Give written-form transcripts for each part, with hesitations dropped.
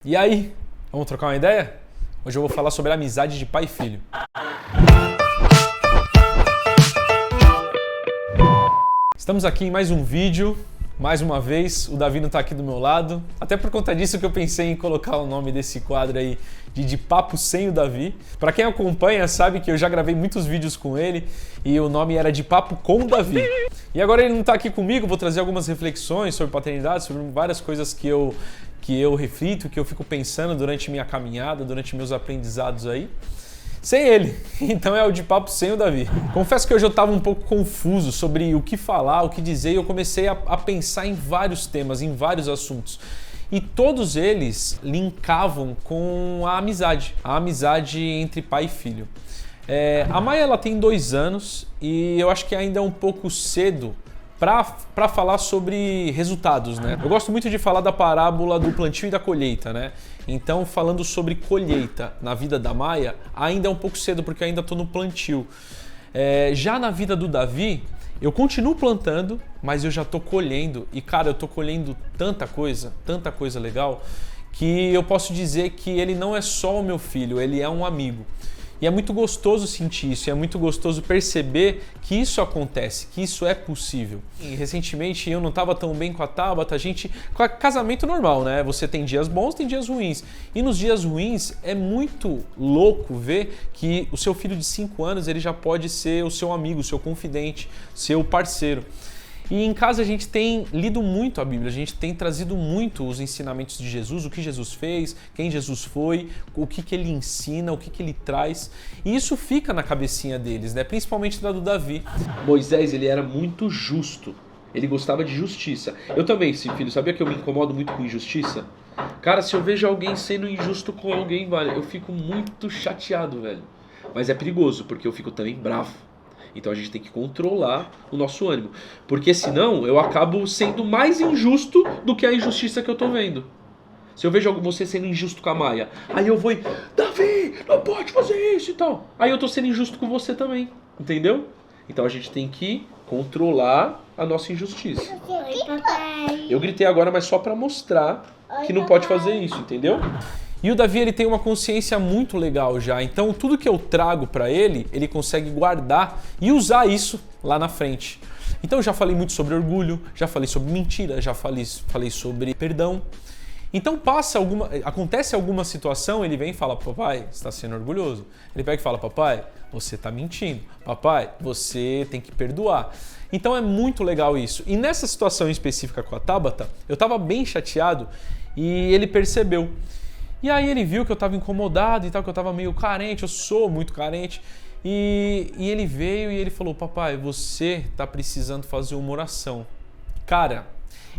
E aí, vamos trocar uma ideia? Hoje eu vou falar sobre a amizade de pai e filho. Estamos aqui em mais um vídeo. Mais uma vez, o Davi não está aqui do meu lado. Até por conta disso que eu pensei em colocar o nome desse quadro aí de Papo Sem o Davi. Para quem acompanha sabe que eu já gravei muitos vídeos com ele e o nome era de Papo com o Davi. E agora ele não está aqui comigo, vou trazer algumas reflexões sobre paternidade, sobre várias coisas que eu reflito, que eu fico pensando durante minha caminhada, durante meus aprendizados aí. Sem ele, então é o de Papo Sem o Davi. Confesso que hoje eu estava um pouco confuso sobre o que falar, o que dizer, e eu comecei a pensar em vários temas, em vários assuntos. E todos eles linkavam com a amizade entre pai e filho. A Maia ela tem 2 anos e eu acho que ainda é um pouco cedo para falar sobre resultados, né? Eu gosto muito de falar da parábola do plantio e da colheita, né? Então, falando sobre colheita na vida da Maia, ainda é um pouco cedo porque eu ainda estou no plantio. Já na vida do Davi, eu continuo plantando, mas eu já estou colhendo. E, cara, eu estou colhendo tanta coisa legal, que eu posso dizer que ele não é só o meu filho, ele é um amigo. E é muito gostoso sentir isso, é muito gostoso perceber que isso acontece, que isso é possível. E recentemente eu não estava tão bem com a Tabata, casamento normal, né? Você tem dias bons, tem dias ruins. E nos dias ruins é muito louco ver que o seu filho de 5 anos ele já pode ser o seu amigo, o seu confidente, seu parceiro. E em casa a gente tem lido muito a Bíblia, a gente tem trazido muito os ensinamentos de Jesus, o que Jesus fez, quem Jesus foi, o que ele ensina, o que ele traz. E isso fica na cabecinha deles, né? Principalmente da do Davi. Moisés, ele era muito justo, ele gostava de justiça. Eu também, filho, sabia que eu me incomodo muito com injustiça? Cara, se eu vejo alguém sendo injusto com alguém, velho, eu fico muito chateado, velho. Mas é perigoso, porque eu fico também bravo. Então a gente tem que controlar o nosso ânimo. Porque senão eu acabo sendo mais injusto do que a injustiça que eu tô vendo. Se eu vejo você sendo injusto com a Maia, aí eu vou e... Davi, não pode fazer isso e tal. Aí eu tô sendo injusto com você também. Entendeu? Então a gente tem que controlar a nossa injustiça. Oi, papai. Eu gritei agora, mas só pra mostrar que não pode fazer isso, entendeu? E o Davi ele tem uma consciência muito legal já, então tudo que eu trago para ele, ele consegue guardar e usar isso lá na frente. Então eu já falei muito sobre orgulho, já falei sobre mentira, já falei sobre perdão. Então acontece alguma situação, ele vem e fala, papai, você está sendo orgulhoso. Ele pega e fala, papai, você está mentindo. Papai, você tem que perdoar. Então é muito legal isso. E nessa situação específica com a Tabata, eu estava bem chateado e ele percebeu. E aí ele viu que eu estava incomodado e tal, que eu estava meio carente, eu sou muito carente. E ele veio e ele falou, papai, você está precisando fazer uma oração. Cara,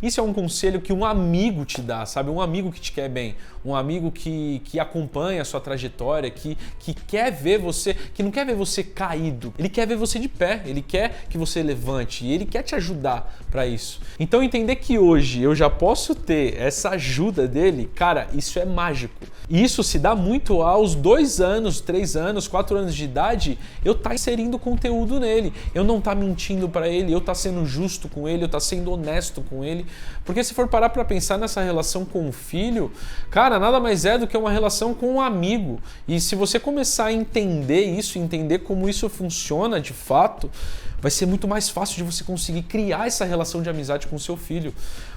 isso é um conselho que um amigo te dá, sabe? Um amigo que te quer bem, um amigo que acompanha a sua trajetória, que quer ver você, que não quer ver você caído, ele quer ver você de pé, ele quer que você levante e ele quer te ajudar para isso. Então entender que hoje eu já posso ter essa ajuda dele, cara, isso é mágico. E isso se dá muito aos 2 anos, 3 anos, 4 anos de idade, eu tá inserindo conteúdo nele, eu não tá mentindo para ele, eu tá sendo justo com ele, eu tá sendo honesto com ele. Porque se for parar para pensar nessa relação com o filho, cara, nada mais é do que uma relação com um amigo. E se você começar a entender isso, entender como isso funciona de fato, vai ser muito mais fácil de você conseguir criar essa relação de amizade com o seu filho.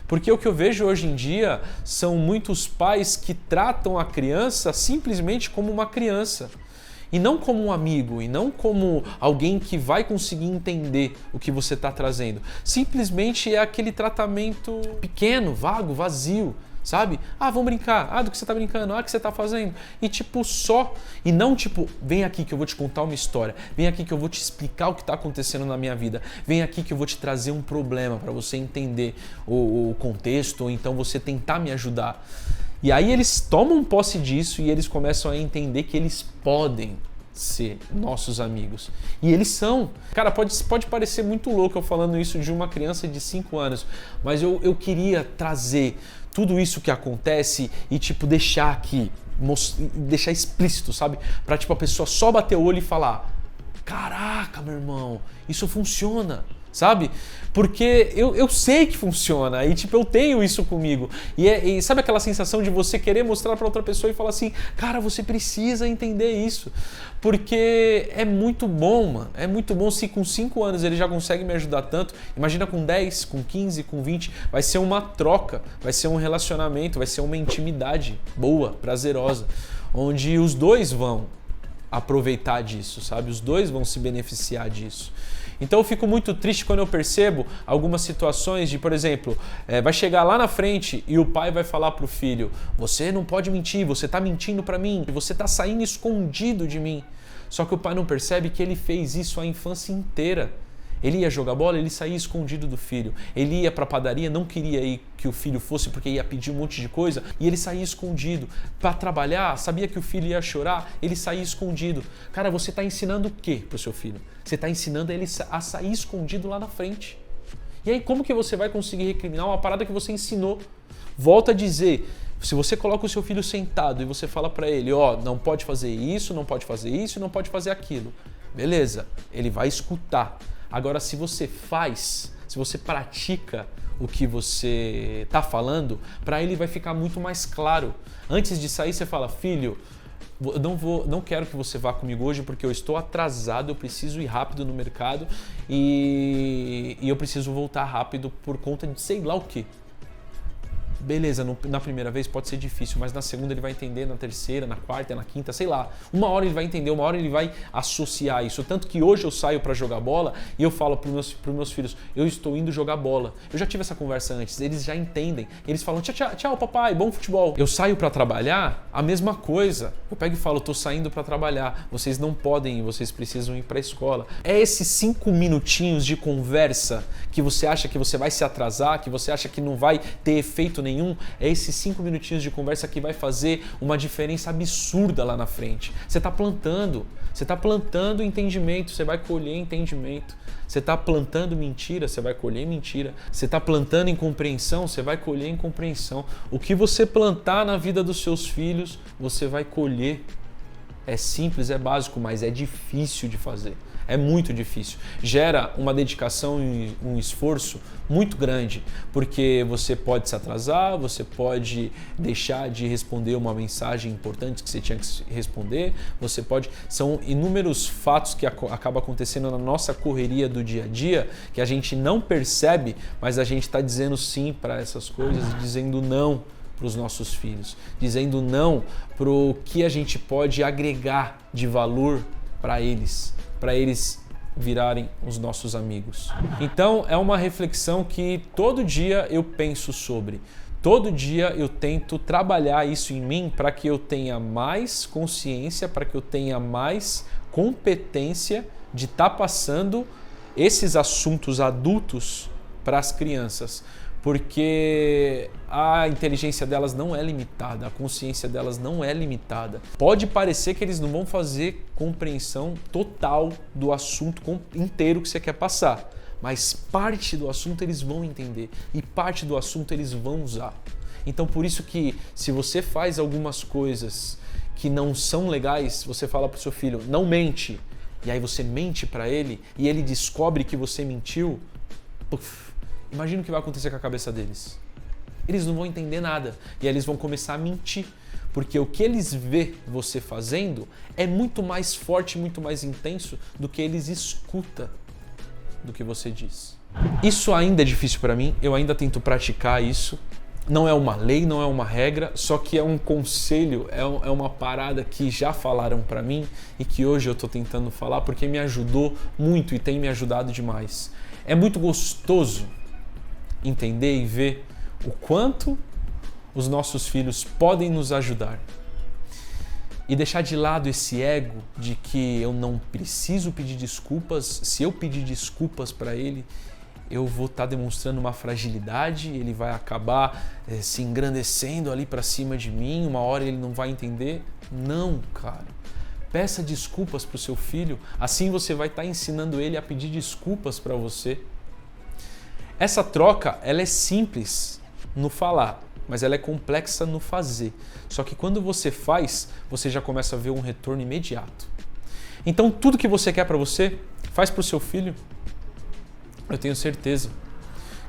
Porque o que eu vejo hoje em dia são muitos pais que tratam a criança simplesmente como uma criança. E não como um amigo, e não como alguém que vai conseguir entender o que você está trazendo. Simplesmente é aquele tratamento pequeno, vago, vazio, sabe? Ah, vamos brincar. Ah, do que você está brincando? Ah, o que você está fazendo? E tipo, só. E não tipo, vem aqui que eu vou te contar uma história. Vem aqui que eu vou te explicar o que está acontecendo na minha vida. Vem aqui que eu vou te trazer um problema para você entender o contexto, ou então você tentar me ajudar. E aí eles tomam posse disso e eles começam a entender que eles podem ser nossos amigos. E eles são. Cara, pode parecer muito louco eu falando isso de uma criança de 5 anos, mas eu queria trazer tudo isso que acontece e tipo deixar aqui, deixar explícito, sabe? Pra tipo a pessoa só bater o olho e falar, caraca, meu irmão, isso funciona. sabe? Porque eu sei que funciona e tipo, eu tenho isso comigo. E sabe aquela sensação de você querer mostrar para outra pessoa e falar assim, cara, você precisa entender isso. Porque é muito bom, mano. É muito bom. Se com 5 anos ele já consegue me ajudar tanto, imagina com 10, com 15, com 20, vai ser uma troca, vai ser um relacionamento, vai ser uma intimidade boa, prazerosa, onde os dois vão aproveitar disso, sabe? Os dois vão se beneficiar disso. Então eu fico muito triste quando eu percebo algumas situações de, por exemplo, vai chegar lá na frente e o pai vai falar pro filho, você não pode mentir, você tá mentindo pra mim, você tá saindo escondido de mim. Só que o pai não percebe que ele fez isso a infância inteira. Ele ia jogar bola, ele saía escondido do filho. Ele ia pra padaria, não queria ir que o filho fosse porque ia pedir um monte de coisa e ele saía escondido. Para trabalhar, sabia que o filho ia chorar, ele saía escondido. Cara, você tá ensinando o quê pro seu filho? Você tá ensinando ele a sair escondido lá na frente. E aí como que você vai conseguir recriminar uma parada que você ensinou? Volto a dizer, se você coloca o seu filho sentado e você fala para ele, ó, não pode fazer isso, não pode fazer isso, não pode fazer aquilo. Beleza, ele vai escutar. Agora, se você faz, se você pratica o que você está falando, para ele vai ficar muito mais claro. Antes de sair, você fala, filho, não quero que você vá comigo hoje porque eu estou atrasado, eu preciso ir rápido no mercado e eu preciso voltar rápido por conta de sei lá o quê. Beleza, na primeira vez pode ser difícil, mas na segunda ele vai entender, na terceira, na quarta, na quinta, sei lá. Uma hora ele vai entender, uma hora ele vai associar isso. Tanto que hoje eu saio para jogar bola e eu falo para os meus filhos, eu estou indo jogar bola. Eu já tive essa conversa antes, eles já entendem. Eles falam, tchau, papai, bom futebol. Eu saio para trabalhar, a mesma coisa. Eu pego e falo, tô saindo para trabalhar. Vocês não podem ir, vocês precisam ir para a escola. É esses 5 minutinhos de conversa que você acha que você vai se atrasar, que você acha que não vai ter efeito nenhum. É esses 5 minutinhos de conversa que vai fazer uma diferença absurda lá na frente. Você está plantando entendimento, você vai colher entendimento. Você está plantando mentira, você vai colher mentira. Você está plantando incompreensão, você vai colher incompreensão. O que você plantar na vida dos seus filhos, você vai colher. É simples, é básico, mas é difícil de fazer. É muito difícil. Gera uma dedicação e um esforço muito grande, porque você pode se atrasar, você pode deixar de responder uma mensagem importante que você tinha que responder, você pode... São inúmeros fatos que acabam acontecendo na nossa correria do dia a dia, que a gente não percebe, mas a gente está dizendo sim para essas coisas, dizendo não para os nossos filhos, dizendo não para o que a gente pode agregar de valor para eles virarem os nossos amigos. Então é uma reflexão que todo dia eu penso sobre. Todo dia eu tento trabalhar isso em mim para que eu tenha mais consciência, para que eu tenha mais competência de estar passando esses assuntos adultos para as crianças. Porque a inteligência delas não é limitada, a consciência delas não é limitada. Pode parecer que eles não vão fazer compreensão total do assunto inteiro que você quer passar, mas parte do assunto eles vão entender e parte do assunto eles vão usar. Então por isso que se você faz algumas coisas que não são legais, você fala para o seu filho, não mente, e aí você mente para ele e ele descobre que você mentiu, imagina o que vai acontecer com a cabeça deles. Eles não vão entender nada e aí eles vão começar a mentir, porque o que eles vê você fazendo é muito mais forte, muito mais intenso do que eles escutam do que você diz. Isso ainda é difícil para mim, eu ainda tento praticar isso. Não é uma lei, não é uma regra, só que é um conselho, é uma parada que já falaram para mim e que hoje eu tô tentando falar porque me ajudou muito e tem me ajudado demais. É muito gostoso entender e ver o quanto os nossos filhos podem nos ajudar e deixar de lado esse ego de que eu não preciso pedir desculpas, se eu pedir desculpas para ele, eu vou estar demonstrando uma fragilidade, ele vai acabar se engrandecendo ali para cima de mim, uma hora ele não vai entender. Não, cara. Peça desculpas para o seu filho, assim você vai estar ensinando ele a pedir desculpas para você. Essa troca, ela é simples no falar, mas ela é complexa no fazer. Só que quando você faz, você já começa a ver um retorno imediato. Então tudo que você quer para você, faz para o seu filho. eu tenho certeza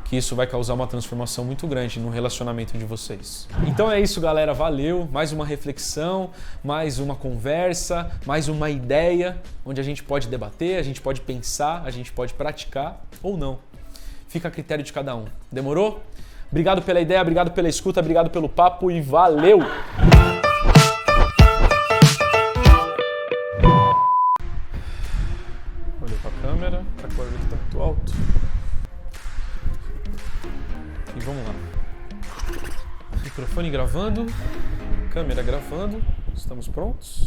que isso vai causar uma transformação muito grande no relacionamento de vocês. Então é isso, galera. Valeu. Mais uma reflexão, mais uma conversa, mais uma ideia onde a gente pode debater, a gente pode pensar, a gente pode praticar ou não. Fica a critério de cada um. Demorou? Obrigado pela ideia, obrigado pela escuta, obrigado pelo papo e valeu! Olhei pra câmera, tá com o que tá muito alto. E vamos lá. Microfone gravando, câmera gravando, estamos prontos?